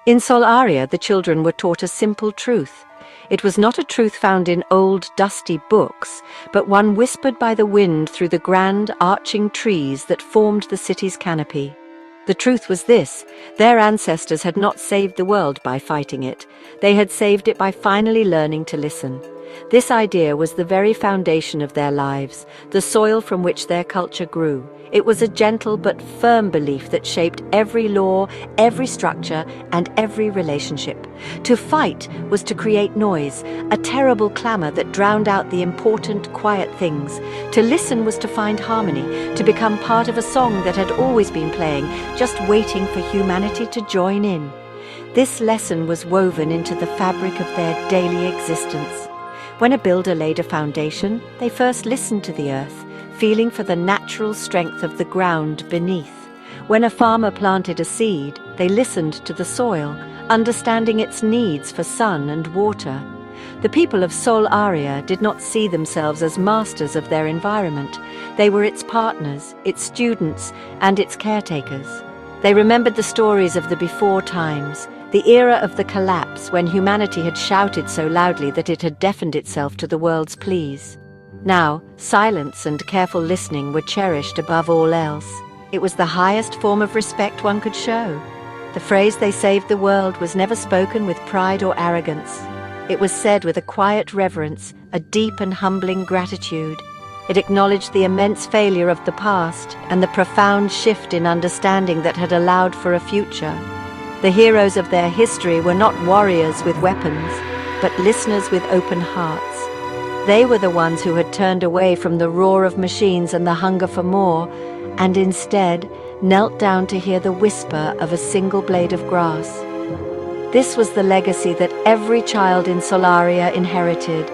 In Solaria, the children were taught a simple truth. It was not a truth found in old, dusty books, but one whispered by the wind through the grand, arching trees that formed the city's canopy. The truth was this: their ancestors had not saved the world by fighting it. They had saved it by finally learning to listen. This idea was the very foundation of their lives, the soil from which their culture grew. It was a gentle but firm belief that shaped every law, every structure, and every relationship. To fight was to create noise, a terrible clamor that drowned out the important, quiet things. To listen was to find harmony, to become part of a song that had always been playing, just waiting for humanity to join in. This lesson was woven into the fabric of their daily existence. When a builder laid a foundation, they first listened to the earth, feeling for the natural strength of the ground beneath. When a farmer planted a seed, they listened to the soil, understanding its needs for sun and water. The people of Solaria did not see themselves as masters of their environment. They were its partners, its students, and its caretakers. They remembered the stories of the before times, the era of the collapse when humanity had shouted so loudly that it had deafened itself to the world's pleas. Now, silence and careful listening were cherished above all else. It was the highest form of respect one could show. The phrase "they saved the world" was never spoken with pride or arrogance. It was said with a quiet reverence, a deep and humbling gratitude. It acknowledged the immense failure of the past and the profound shift in understanding that had allowed for a future. The heroes of their history were not warriors with weapons, but listeners with open hearts. They were the ones who had turned away from the roar of machines and the hunger for more, and instead knelt down to hear the whisper of a single blade of grass. This was the legacy that every child in Solaria inherited,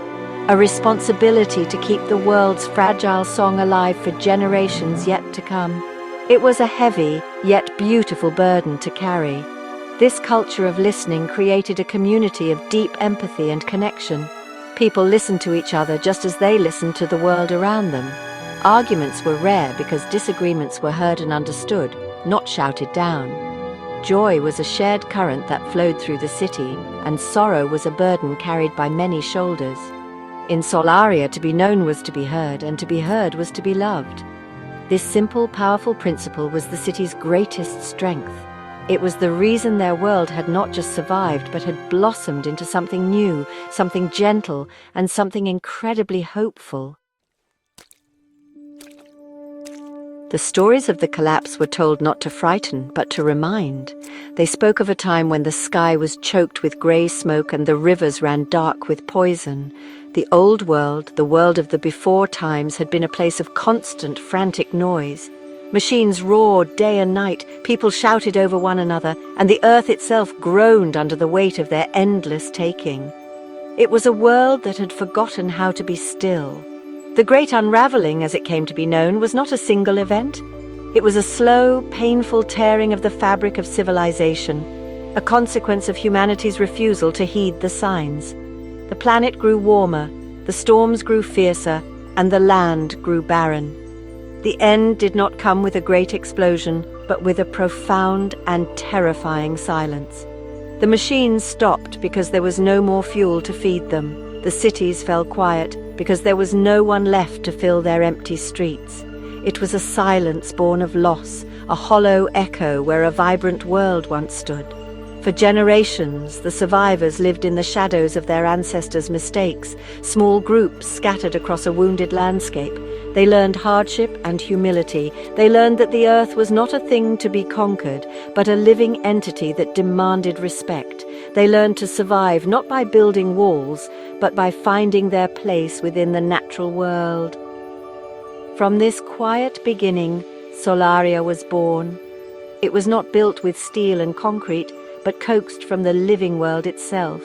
a responsibility to keep the world's fragile song alive for generations yet to come. It was a heavy, yet beautiful burden to carry. This culture of listening created a community of deep empathy and connection. People listened to each other just as they listened to the world around them. Arguments were rare because disagreements were heard and understood, not shouted down. Joy was a shared current that flowed through the city, and sorrow was a burden carried by many shoulders. In Solaria, to be known was to be heard, and to be heard was to be loved. This simple, powerful principle was the city's greatest strength. It was the reason their world had not just survived, but had blossomed into something new, something gentle, and something incredibly hopeful. The stories of the collapse were told not to frighten, but to remind. They spoke of a time when the sky was choked with grey smoke and the rivers ran dark with poison. The old world, the world of the before times, had been a place of constant, frantic noise. Machines roared day and night, people shouted over one another, and the earth itself groaned under the weight of their endless taking. It was a world that had forgotten how to be still. The Great Unraveling, as it came to be known, was not a single event. It was a slow, painful tearing of the fabric of civilization, a consequence of humanity's refusal to heed the signs. The planet grew warmer, the storms grew fiercer, and the land grew barren. The end did not come with a great explosion, but with a profound and terrifying silence. The machines stopped because there was no more fuel to feed them. The cities fell quiet because there was no one left to fill their empty streets. It was a silence born of loss, a hollow echo where a vibrant world once stood. For generations, the survivors lived in the shadows of their ancestors' mistakes, small groups scattered across a wounded landscape. They learned hardship and humility. They learned that the earth was not a thing to be conquered, but a living entity that demanded respect. They learned to survive not by building walls, but by finding their place within the natural world. From this quiet beginning, Solaria was born. It was not built with steel and concrete, but coaxed from the living world itself.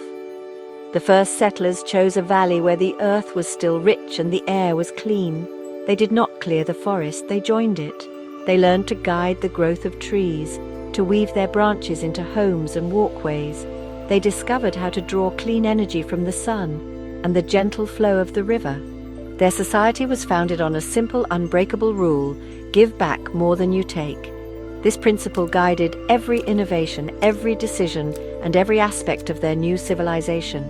The first settlers chose a valley where the earth was still rich and the air was clean. They did not clear the forest, they joined it. They learned to guide the growth of trees, to weave their branches into homes and walkways. They discovered how to draw clean energy from the sun and the gentle flow of the river. Their society was founded on a simple, unbreakable rule: give back more than you take. This principle guided every innovation, every decision, and every aspect of their new civilization.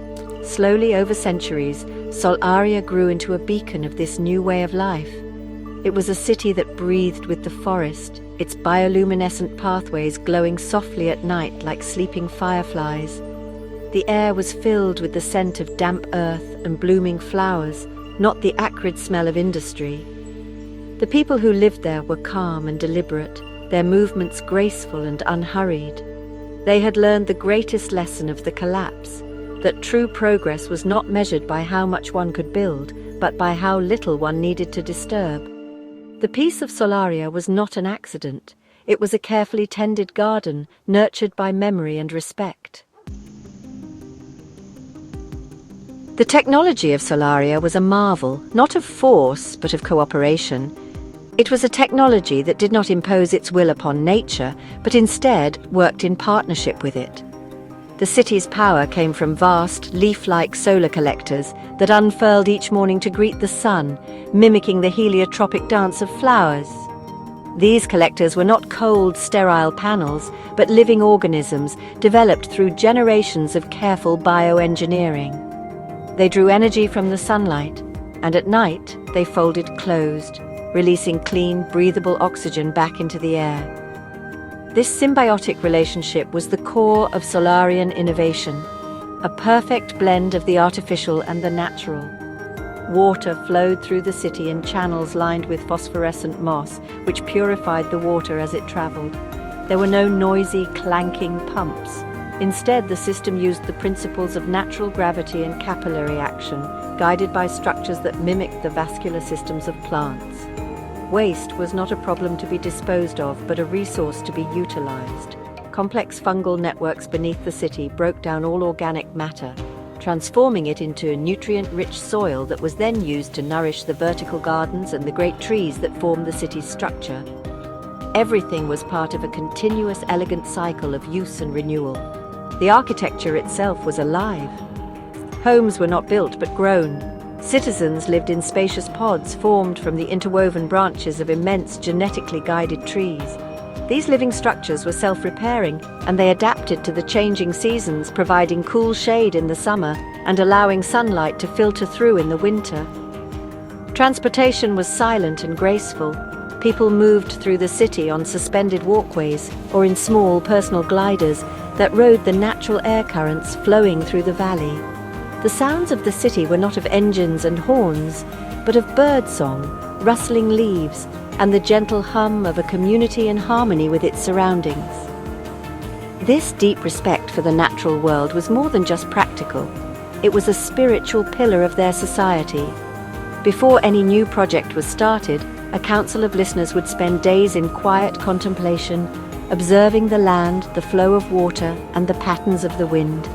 Slowly, over centuries, Solaria grew into a beacon of this new way of life. It was a city that breathed with the forest, its bioluminescent pathways glowing softly at night like sleeping fireflies. The air was filled with the scent of damp earth and blooming flowers, not the acrid smell of industry. The people who lived there were calm and deliberate, their movements graceful and unhurried. They had learned the greatest lesson of the collapse, that true progress was not measured by how much one could build, but by how little one needed to disturb. The peace of Solaria was not an accident. It was a carefully tended garden, nurtured by memory and respect. The technology of Solaria was a marvel, not of force, but of cooperation. It was a technology that did not impose its will upon nature, but instead worked in partnership with it. The city's power came from vast, leaf-like solar collectors that unfurled each morning to greet the sun, mimicking the heliotropic dance of flowers. These collectors were not cold, sterile panels, but living organisms developed through generations of careful bioengineering. They drew energy from the sunlight, and at night they folded closed, releasing clean, breathable oxygen back into the air. This symbiotic relationship was the core of Solarian innovation, a perfect blend of the artificial and the natural. Water flowed through the city in channels lined with phosphorescent moss, which purified the water as it traveled. There were no noisy, clanking pumps. Instead, the system used the principles of natural gravity and capillary action, guided by structures that mimicked the vascular systems of plants. Waste was not a problem to be disposed of, but a resource to be utilized. Complex fungal networks beneath the city broke down all organic matter, transforming it into a nutrient-rich soil that was then used to nourish the vertical gardens and the great trees that formed the city's structure. Everything was part of a continuous, elegant cycle of use and renewal. The architecture itself was alive. Homes were not built but grown. Citizens lived in spacious pods formed from the interwoven branches of immense genetically guided trees. These living structures were self-repairing, and they adapted to the changing seasons, providing cool shade in the summer and allowing sunlight to filter through in the winter. Transportation was silent and graceful. People moved through the city on suspended walkways or in small personal gliders that rode the natural air currents flowing through the valley. The sounds of the city were not of engines and horns, but of birdsong, rustling leaves, and the gentle hum of a community in harmony with its surroundings. This deep respect for the natural world was more than just practical. It was a spiritual pillar of their society. Before any new project was started, a council of listeners would spend days in quiet contemplation, observing the land, the flow of water, and the patterns of the wind.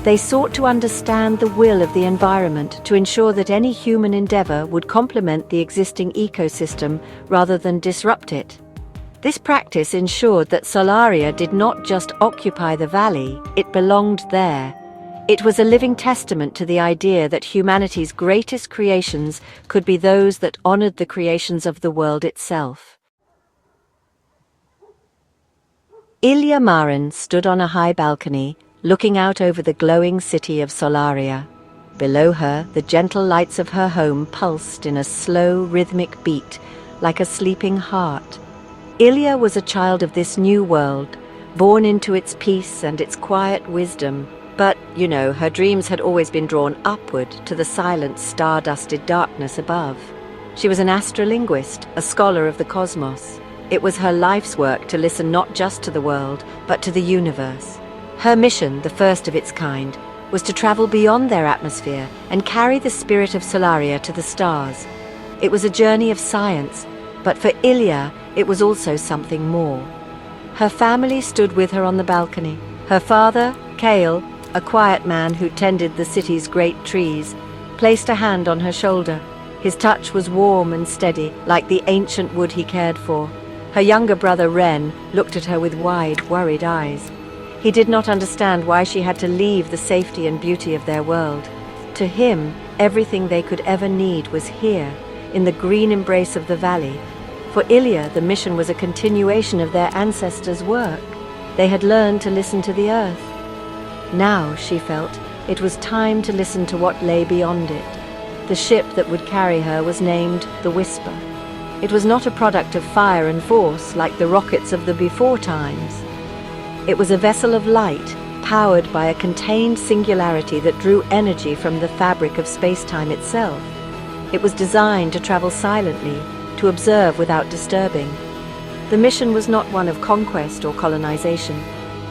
They sought to understand the will of the environment to ensure that any human endeavor would complement the existing ecosystem rather than disrupt it. This practice ensured that Solaria did not just occupy the valley, it belonged there. It was a living testament to the idea that humanity's greatest creations could be those that honored the creations of the world itself. Ilya Marin stood on a high balcony, looking out over the glowing city of Solaria. Below her, the gentle lights of her home pulsed in a slow, rhythmic beat, like a sleeping heart. Ilya was a child of this new world, born into its peace and its quiet wisdom. But, her dreams had always been drawn upward to the silent, star-dusted darkness above. She was an astrolinguist, a scholar of the cosmos. It was her life's work to listen not just to the world, but to the universe. Her mission, the first of its kind, was to travel beyond their atmosphere and carry the spirit of Solaria to the stars. It was a journey of science, but for Ilya, it was also something more. Her family stood with her on the balcony. Her father, Kale, a quiet man who tended the city's great trees, placed a hand on her shoulder. His touch was warm and steady, like the ancient wood he cared for. Her younger brother, Ren, looked at her with wide, worried eyes. He did not understand why she had to leave the safety and beauty of their world. To him, everything they could ever need was here, in the green embrace of the valley. For Ilya, the mission was a continuation of their ancestors' work. They had learned to listen to the earth. Now, she felt, it was time to listen to what lay beyond it. The ship that would carry her was named the Whisper. It was not a product of fire and force like the rockets of the before times. It was a vessel of light, powered by a contained singularity that drew energy from the fabric of space-time itself. It was designed to travel silently, to observe without disturbing. The mission was not one of conquest or colonization.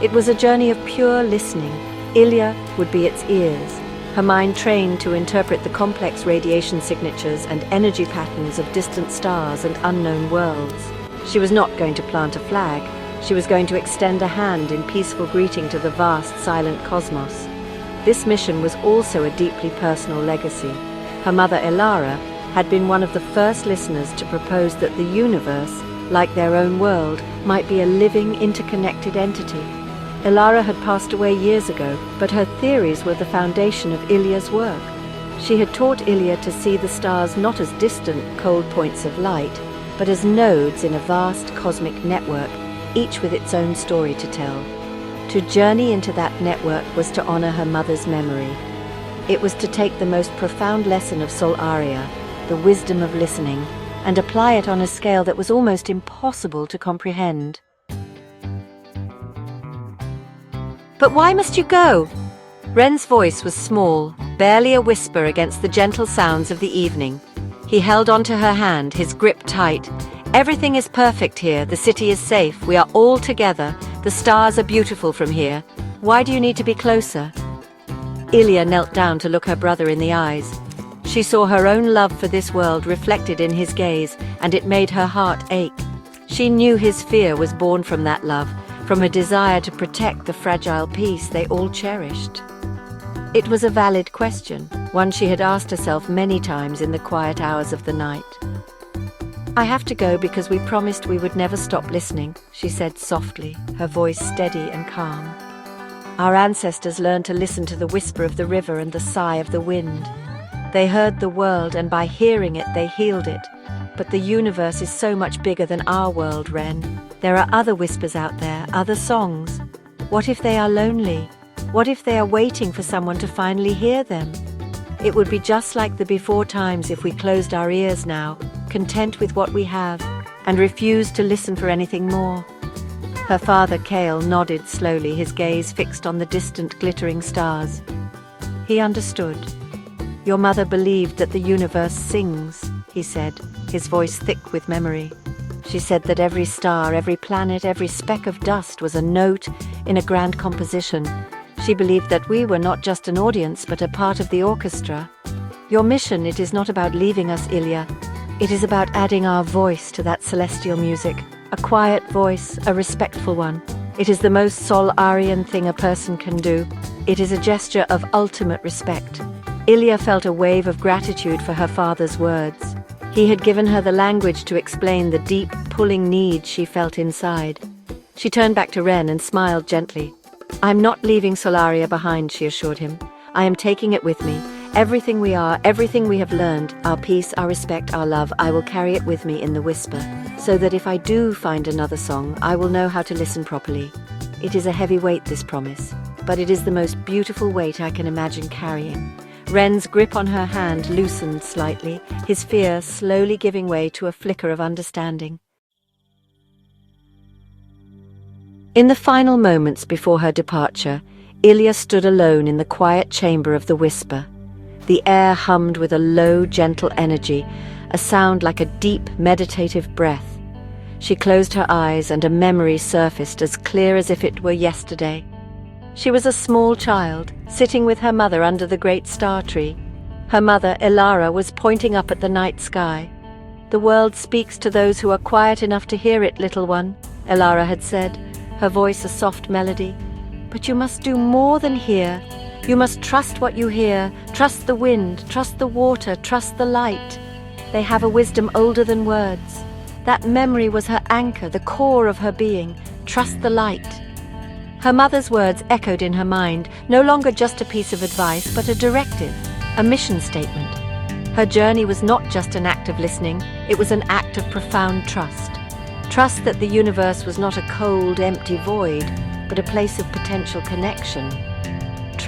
It was a journey of pure listening. Ilya would be its ears, her mind trained to interpret the complex radiation signatures and energy patterns of distant stars and unknown worlds. She was not going to plant a flag. She was going to extend a hand in peaceful greeting to the vast, silent cosmos. This mission was also a deeply personal legacy. Her mother, Elara, had been one of the first listeners to propose that the universe, like their own world, might be a living, interconnected entity. Elara had passed away years ago, but her theories were the foundation of Ilya's work. She had taught Ilya to see the stars not as distant, cold points of light, but as nodes in a vast cosmic network, each with its own story to tell. To journey into that network was to honor her mother's memory. It was to take the most profound lesson of Sol Aria, the wisdom of listening, and apply it on a scale that was almost impossible to comprehend. "But why must you go?" Ren's voice was small, barely a whisper against the gentle sounds of the evening. He held onto her hand, his grip tight. "Everything is perfect here. The city is safe. We are all together. The stars are beautiful from here. Why do you need to be closer?" Ilya knelt down to look her brother in the eyes. She saw her own love for this world reflected in his gaze, and it made her heart ache. She knew his fear was born from that love, from a desire to protect the fragile peace they all cherished. It was a valid question, one she had asked herself many times in the quiet hours of the night. "I have to go because we promised we would never stop listening," she said softly, her voice steady and calm. "Our ancestors learned to listen to the whisper of the river and the sigh of the wind. They heard the world, and by hearing it, they healed it. But the universe is so much bigger than our world, Ren. There are other whispers out there, other songs. What if they are lonely? What if they are waiting for someone to finally hear them? It would be just like the before times if we closed our ears now, content with what we have, and refused to listen for anything more." Her father, Kale, nodded slowly, his gaze fixed on the distant, glittering stars. He understood. "Your mother believed that the universe sings," he said, his voice thick with memory. "She said that every star, every planet, every speck of dust was a note in a grand composition. She believed that we were not just an audience, but a part of the orchestra. Your mission, it is not about leaving us, Ilya. It is about adding our voice to that celestial music, a quiet voice, a respectful one. It is the most Sol-Arian thing a person can do. It is a gesture of ultimate respect." Ilya felt a wave of gratitude for her father's words. He had given her the language to explain the deep, pulling need she felt inside. She turned back to Ren and smiled gently. "I'm not leaving Solaria behind," she assured him. "I am taking it with me. Everything we are, everything we have learned, our peace, our respect, our love, I will carry it with me in the whisper, so that if I do find another song, I will know how to listen properly. It is a heavy weight, this promise, but it is the most beautiful weight I can imagine carrying." Ren's grip on her hand loosened slightly, his fear slowly giving way to a flicker of understanding. In the final moments before her departure, Ilya stood alone in the quiet chamber of the Whisper. The air hummed with a low, gentle energy, a sound like a deep, meditative breath. She closed her eyes, and a memory surfaced as clear as if it were yesterday. She was a small child, sitting with her mother under the great star tree. Her mother, Elara, was pointing up at the night sky. "The world speaks to those who are quiet enough to hear it, little one," Elara had said, her voice a soft melody. "But you must do more than hear. You must trust what you hear, trust the wind, trust the water, trust the light. They have a wisdom older than words." That memory was her anchor, the core of her being. Trust the light. Her mother's words echoed in her mind, no longer just a piece of advice, but a directive, a mission statement. Her journey was not just an act of listening, it was an act of profound trust. Trust that the universe was not a cold, empty void, but a place of potential connection.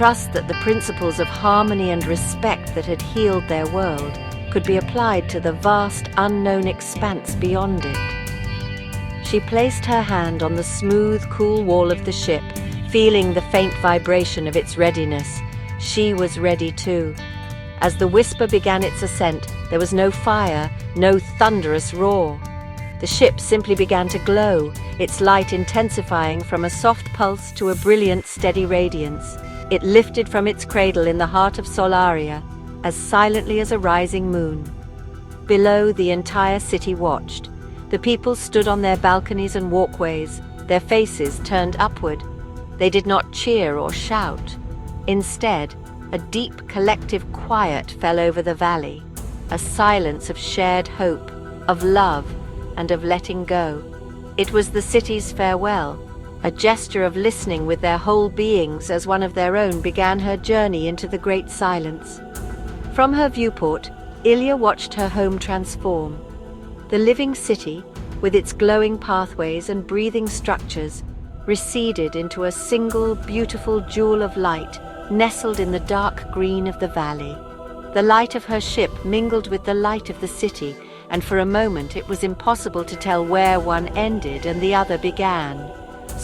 trust that the principles of harmony and respect that had healed their world could be applied to the vast unknown expanse beyond it. She placed her hand on the smooth, cool wall of the ship, feeling the faint vibration of its readiness. She was ready too. As the whisper began its ascent, there was no fire, no thunderous roar. The ship simply began to glow, its light intensifying from a soft pulse to a brilliant, steady radiance. It lifted from its cradle in the heart of Solaria, as silently as a rising moon. Below, the entire city watched. The people stood on their balconies and walkways, their faces turned upward. They did not cheer or shout. Instead, a deep collective quiet fell over the valley, a silence of shared hope, of love, and of letting go. It was the city's farewell, a gesture of listening with their whole beings as one of their own began her journey into the great silence. From her viewport, Ilya watched her home transform. The living city, with its glowing pathways and breathing structures, receded into a single beautiful jewel of light nestled in the dark green of the valley. The light of her ship mingled with the light of the city, and for a moment it was impossible to tell where one ended and the other began.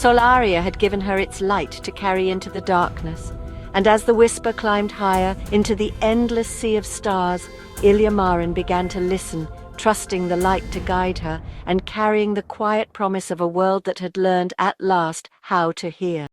Solaria had given her its light to carry into the darkness, and as the whisper climbed higher into the endless sea of stars, Ilya began to listen, trusting the light to guide her and carrying the quiet promise of a world that had learned at last how to hear.